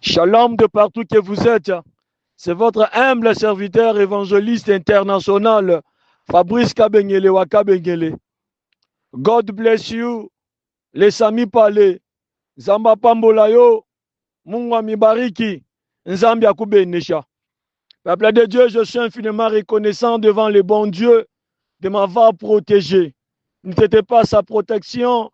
Shalom de partout que vous êtes. C'est votre humble serviteur évangéliste international, Fabrice Kabengele Wakabengele. God bless you. Les amis parlez. Zamba Pambolayo. Mungu amibariki. Nzambi akubenesha. Peuple de Dieu, je suis infiniment reconnaissant devant le bon Dieu de m'avoir protégé. N'était pas sa protection.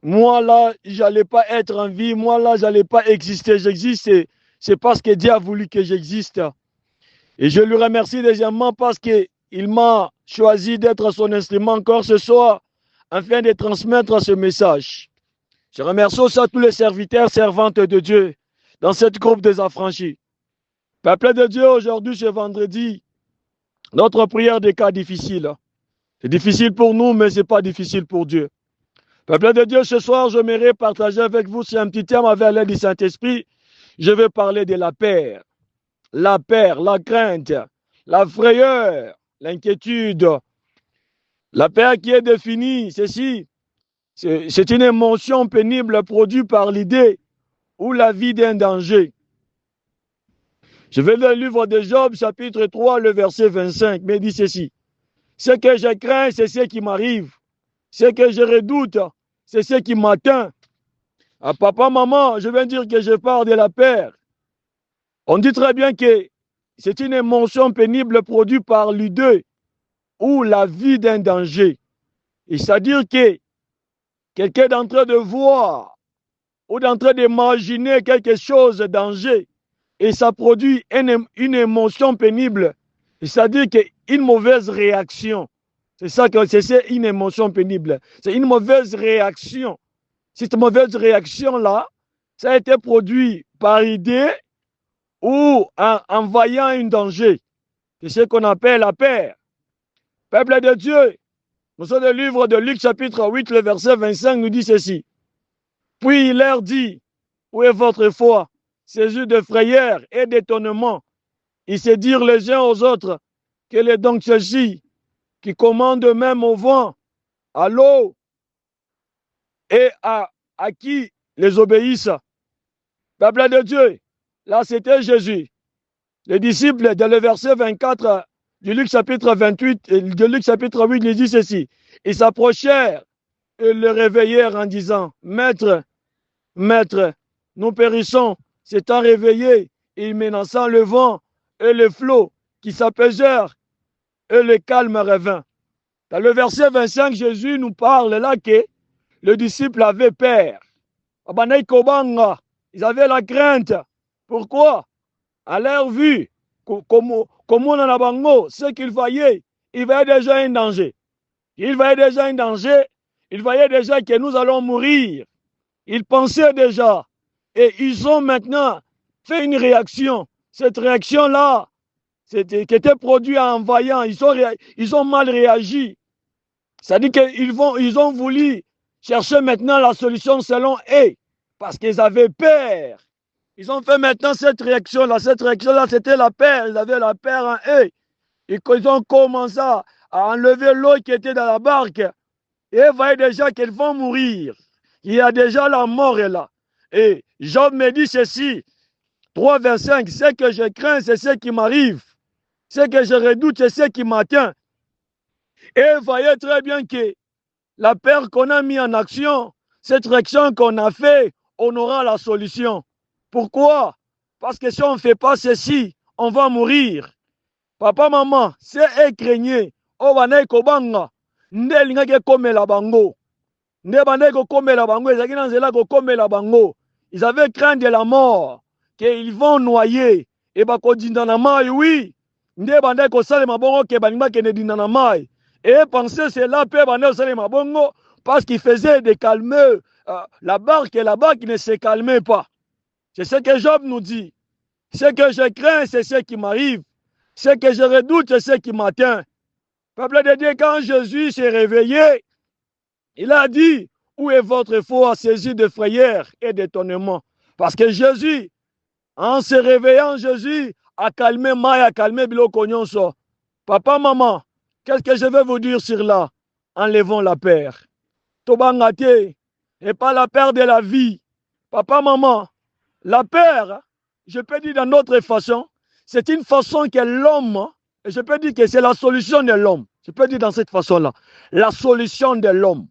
Moi là, j'allais pas être en vie. Moi là, j'allais pas exister. J'existe. C'est parce que Dieu a voulu que j'existe. Et je lui remercie deuxièmement parce qu'il m'a choisi d'être son instrument encore ce soir afin de transmettre ce message. Je remercie aussi à tous les serviteurs, servantes de Dieu dans cette groupe des affranchis. Peuple de Dieu, aujourd'hui, c'est vendredi, notre prière des cas difficiles. C'est difficile pour nous, mais ce n'est pas difficile pour Dieu. Peuple de Dieu, ce soir, j'aimerais partager avec vous sur un petit terme avec l'aide du Saint-Esprit. Je vais parler de la peur, la crainte, la frayeur, l'inquiétude. La peur qui est définie, c'est une émotion pénible produite par l'idée ou la vie d'un danger. Je vais lire le livre de Job, chapitre 3, le verset 25, mais il dit ceci. Ce que je crains, c'est ce qui m'arrive. Ce que je redoute, c'est ce qui m'atteint. À papa, maman, je viens dire que je parle de la peur. On dit très bien que c'est une émotion pénible produite par l'idée ou la vie d'un danger. Et c'est-à-dire que quelqu'un est en train de voir ou en train d'imaginer quelque chose de danger et ça produit une émotion pénible. C'est-à-dire qu'une mauvaise réaction. C'est ça que c'est une émotion pénible. C'est une mauvaise réaction. Cette mauvaise réaction-là, ça a été produit par idée ou en voyant un danger. C'est ce qu'on appelle la peur. Peuple de Dieu, nous sommes le livre de Luc chapitre 8, le verset 25 nous dit ceci. Puis il leur dit, où est votre foi? Saisis de frayeur et d'étonnement. Ils se dirent les uns aux autres, quel est donc ceci qui commande même au vent, à l'eau et à qui les obéissent? Peuple de Dieu, là c'était Jésus. Les disciples, dans le verset 24 du Luc chapitre 28, de Luc chapitre 8, il dit ceci. Ils s'approchèrent et le réveillèrent en disant, Maître, Maître, nous périssons, s'étant réveillés, et menaçant le vent et le flot qui s'apaisèrent, et le calme revint. Dans le verset 25, Jésus nous parle là que le disciple avait peur. Ils avaient la crainte. Pourquoi? À leur vue, comme on en a bango, ce qu'ils voyaient, ils voyaient déjà un danger. Ils voyaient déjà un danger. Ils voyaient déjà que nous allons mourir. Ils pensaient déjà. Et ils ont maintenant fait une réaction. Cette réaction-là, qui était produite en voyant, ils ont mal réagi. C'est-à-dire qu'ils ont voulu chercher maintenant la solution selon eux, parce qu'ils avaient peur. Ils ont fait maintenant cette réaction-là. Cette réaction-là, c'était la peur. Ils avaient la peur en eux. Et ils ont commencé à enlever l'eau qui était dans la barque. Et ils voyaient déjà qu'ils vont mourir. Il y a déjà la mort là. Et Job me dit ceci, 3,25, ce que je crains, c'est ce qui m'arrive. Ce que je redoute, c'est ce qui m'atteint. Et vous voyez très bien que la peur qu'on a mis en action, cette réaction qu'on a fait, on aura la solution. Pourquoi? Parce que si on ne fait pas ceci, on va mourir. Papa, maman, c'est eux craignaient. Oh, banaï kobanga. Nde lingake komela bango. Nde banaï komela bango. Ils avaient craint de la mort. Qu'ils vont noyer. Et bah, oui. Nde banaï kosale mabongo ke banima kene dindana mai. Et penser c'est là, parce qu'il faisait des calmeux. La barque ne se calmait pas. C'est ce que Job nous dit. Ce que je crains, c'est ce qui m'arrive. Ce que je redoute, c'est ce qui m'atteint. Peuple de Dieu, quand Jésus s'est réveillé, il a dit, où est votre foi saisie de frayeur et d'étonnement? Parce que Jésus, en se réveillant, Jésus a calmé Maï, a calmé Biloko Nyonso. Papa, maman, qu'est-ce que je vais vous dire sur là? Enlevons la peur. Tobangate, et pas la peur de la vie. Papa, maman, La peur, je peux dire d'une autre façon, c'est une façon que l'homme, et je peux dire que c'est la solution de l'homme. Je peux dire dans cette façon-là, la solution de l'homme.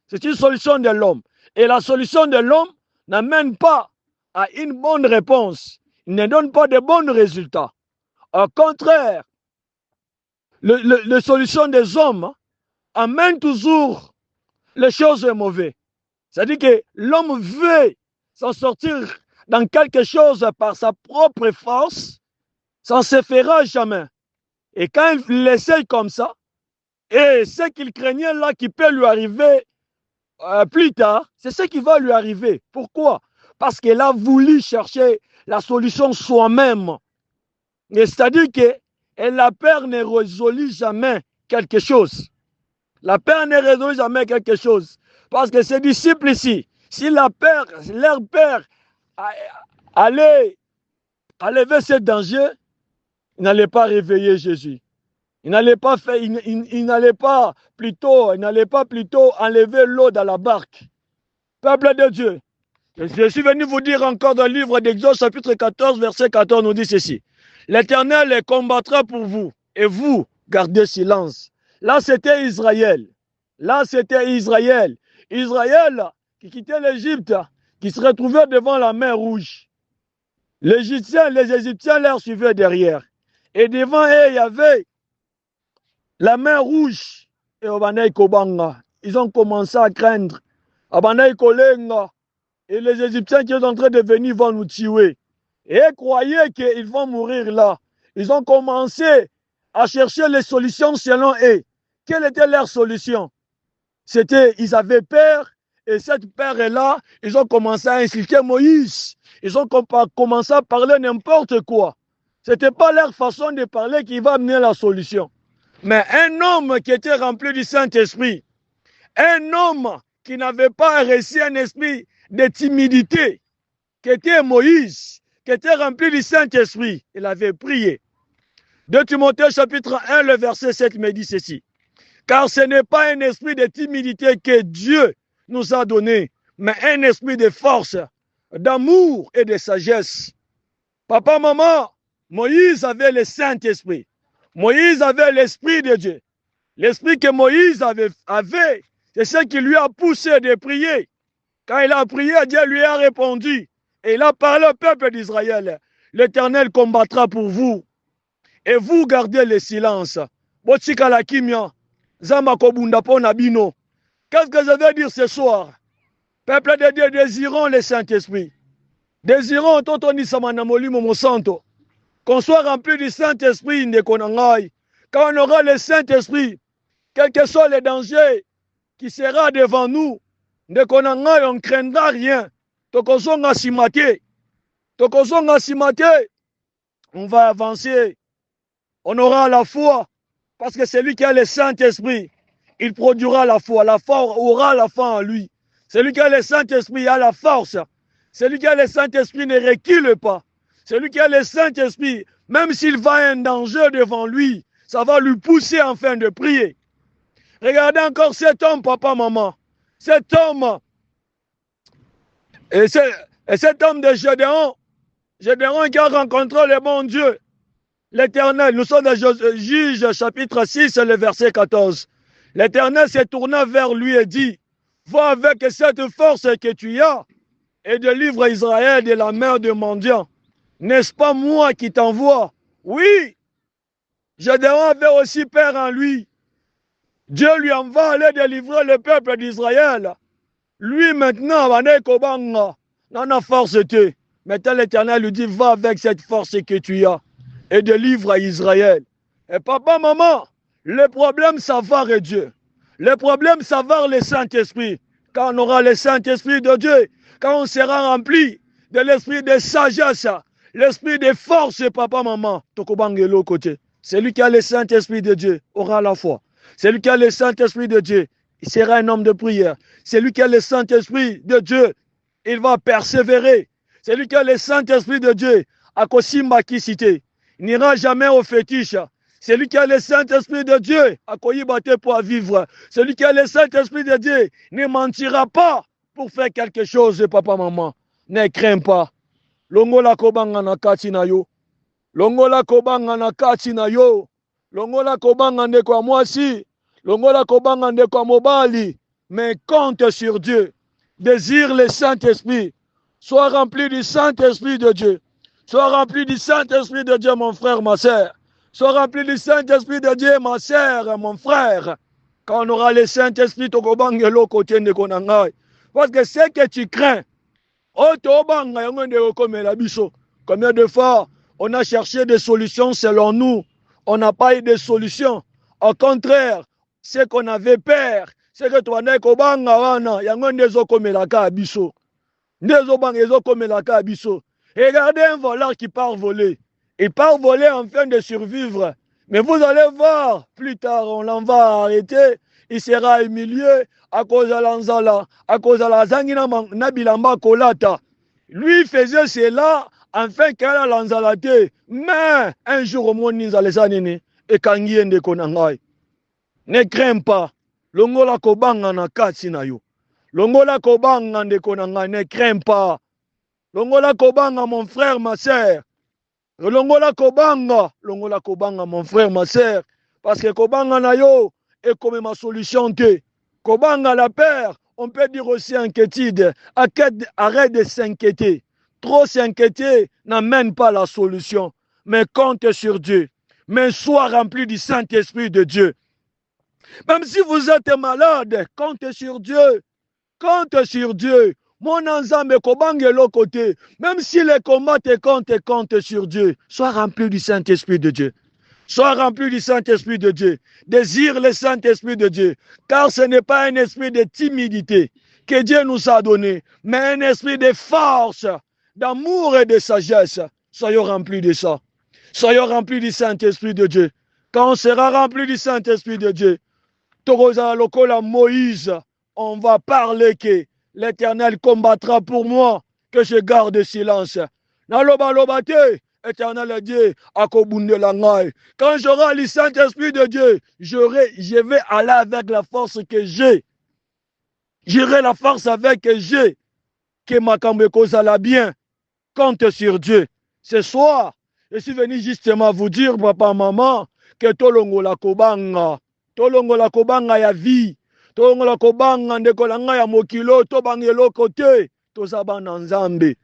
C'est une solution de l'homme. Et la solution de l'homme n'amène pas à une bonne réponse. Il ne donne pas de bons résultats. Au contraire, la solution des hommes amène toujours les choses mauvaises. C'est-à-dire que l'homme veut s'en sortir dans quelque chose par sa propre force, ça ne se fera jamais. Et quand il l'essaye comme ça, et ce qu'il craignait là qui peut lui arriver plus tard, c'est ce qui va lui arriver. Pourquoi? Parce qu'il a voulu chercher la solution soi-même. C'est-à-dire que la peur ne résout jamais quelque chose. La peur ne résout jamais quelque chose. Parce que ces disciples ici, si leur peur allait enlever ce danger, ils n'allaient pas réveiller Jésus. Il n'allait pas plutôt enlever l'eau dans la barque. Peuple de Dieu, je suis venu vous dire encore dans le livre d'Exode, chapitre 14, verset 14, nous dit ceci. L'Éternel combattra pour vous, et vous, gardez silence. Là, c'était Israël. Israël qui quittait l'Égypte, qui se retrouvait devant la mer Rouge. Les Égyptiens leur suivaient derrière. Et devant eux, il y avait la mer Rouge. Et ils ont commencé à craindre. Et les Égyptiens qui sont en train de venir vont nous tuer. Et ils croyaient qu'ils vont mourir là. Ils ont commencé à chercher les solutions selon eux. Quelle était leur solution? Ils avaient peur, et cette peur-là, ils ont commencé à insulter Moïse. Ils ont commencé à parler n'importe quoi. Ce n'était pas leur façon de parler qui va amener la solution. Mais un homme qui était rempli du Saint-Esprit, un homme qui n'avait pas reçu un esprit de timidité, qui était Moïse, qui était rempli du Saint-Esprit, il avait prié. 2 Timothée chapitre 1, le verset 7 me dit ceci. Car ce n'est pas un esprit de timidité que Dieu nous a donné, mais un esprit de force, d'amour et de sagesse. Papa, maman, Moïse avait le Saint-Esprit. Moïse avait l'Esprit de Dieu. L'Esprit que Moïse avait, c'est ce qui lui a poussé de prier. Quand il a prié, Dieu lui a répondu. Et il a parlé au peuple d'Israël. L'Éternel combattra pour vous. Et vous gardez le silence. Qu'est-ce que je veux dire ce soir? Peuple de Dieu, désirons le Saint-Esprit. Désirons qu'on soit rempli du Saint-Esprit. Quand on aura le Saint-Esprit, quel que soit le danger qui sera devant nous, on ne craindra rien. On va avancer. On aura la foi. Parce que celui qui a le Saint-Esprit, il produira la foi. La foi aura la foi en lui. Celui qui a le Saint-Esprit a la force. Celui qui a le Saint-Esprit ne recule pas. Celui qui a le Saint-Esprit, même s'il va un danger devant lui, ça va lui pousser enfin de prier. Regardez encore cet homme, papa, maman. Cet homme, et cet homme de Gédéon qui a rencontré le bon Dieu, l'Éternel. Nous sommes dans Juges chapitre 6, le verset 14. L'Éternel se tourna vers lui et dit, va avec cette force que tu as et délivre Israël de la main de mendiants. N'est-ce pas moi qui t'envoie? Oui, Gédéon avait aussi peur en lui. Dieu lui envoie aller délivrer le peuple d'Israël. Lui maintenant, non, force te. Maintenant l'Éternel lui dit, va avec cette force que tu as et délivre Israël. Et papa, maman, le problème, ça va et Dieu. Le problème, ça va le Saint-Esprit. Quand on aura le Saint-Esprit de Dieu, quand on sera rempli de l'esprit de sagesse, l'esprit de force, papa, maman, Tokobangelo côté. Celui qui a le Saint-Esprit de Dieu aura la foi. Celui qui a le Saint-Esprit de Dieu, il sera un homme de prière. Celui qui a le Saint-Esprit de Dieu, il va persévérer. Celui qui a le Saint-Esprit de Dieu, à Kosimba qui cité, il n'ira jamais au fétiche. Celui qui a le Saint-Esprit de Dieu, à Koyibate pour vivre. Celui qui a le Saint-Esprit de Dieu ne mentira pas pour faire quelque chose, papa, maman. Ne crains pas. longola kobanga na kati na yo, longola kobanga na kati na yo, longola kobanga ndeko ya mwasi, longola kobanga ndeko ya mobali, mais compte sur Dieu, désire le Saint-Esprit, sois rempli du Saint-Esprit de Dieu, sois rempli du Saint-Esprit de Dieu mon frère, ma sœur, sois rempli du Saint-Esprit de Dieu ma sœur, mon frère. Quand on aura le Saint-Esprit, tokobangelo côté ndeko na ngai, parce que ce que tu crains, combien de fois on a cherché des solutions selon nous, on n'a pas eu de solution. Au contraire, ce qu'on avait peur, c'est que toi n'es kobanga wana, yango ndezo komelaka abiso. Ndezo banga ezo komelaka abiso. Regardez un voleur qui part voler. Il part voler en fin de survivre. Mais vous allez voir, plus tard, on l'en va arrêter. Il sera humilié à cause de l'anzala, à cause de la zangina nabilamba kolata. Lui faisait cela afin qu'elle a l'anzalate. Mais un jour au moins, nous allons s'aniner. Et quand il y a des konangai, ne crains pas. Longola kobanga na kati na yo. Longola kobanga de konangai, ne crains pas. Longola kobanga mon frère, ma sœur. Longola kobanga mon frère, ma sœur. Parce que kobanga na yo est comme ma solution te. Kobanga la peur, on peut dire aussi inquiétude. Arrête de s'inquiéter. Trop s'inquiéter n'amène pas la solution. Mais compte sur Dieu. Mais sois rempli du Saint-Esprit de Dieu. Même si vous êtes malade, compte sur Dieu. Compte sur Dieu. Mon ensemble kobangelo côté. Même si les combats te compte sur Dieu. Sois rempli du Saint-Esprit de Dieu. Sois rempli du Saint-Esprit de Dieu. Désire le Saint-Esprit de Dieu. Car ce n'est pas un esprit de timidité que Dieu nous a donné, mais un esprit de force, d'amour et de sagesse. Soyons remplis de ça. Soyons remplis du Saint-Esprit de Dieu. Quand on sera rempli du Saint-Esprit de Dieu, Toroza Lokola Moïse, on va parler que l'Éternel combattra pour moi, que je garde silence. Naloba lobate. Éternel Dieu, quand j'aurai le Saint-Esprit de Dieu, je vais aller avec la force que j'ai. J'irai la force avec que j'ai. Que ma cause la bien. Compte sur Dieu. Ce soir, je suis venu justement vous dire, papa, maman, que tolongo la kobanga. Tolongo la kobanga ya vie. Tolongo la kobanga ndekolanga ya mokilo. Tobangelo kote. Tozaba nanzambe.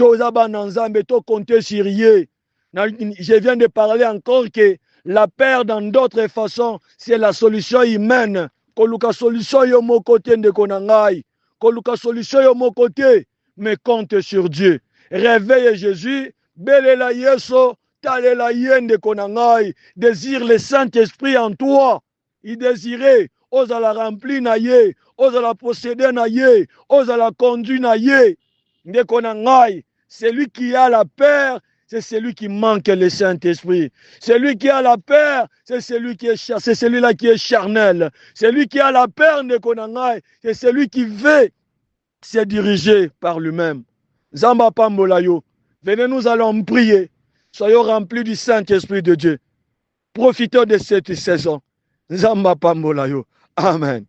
To compter sur Dieu. Je viens de parler encore que la peur dans d'autres façons, c'est la solution humaine. Koluka solution yo mo côté de konangai. Koluka solution yo mo côté, mais compte sur Dieu. Réveille Jésus, belela yeso, talela yende konangai. Désire le Saint-Esprit en toi. Il désirait, ose la remplir na ye, ose la posséder na ye, ose la conduire na ye. De konangai. Celui qui a la peur, c'est celui qui manque le Saint-Esprit. Celui qui a la peur, c'est celui-là qui est charnel. Celui qui a la peur de Konangai, c'est celui qui veut se diriger par lui-même. Zamba Pambolayo, venez, nous allons prier. Soyons remplis du Saint-Esprit de Dieu. Profitons de cette saison. Zamba Pambolayo. Amen.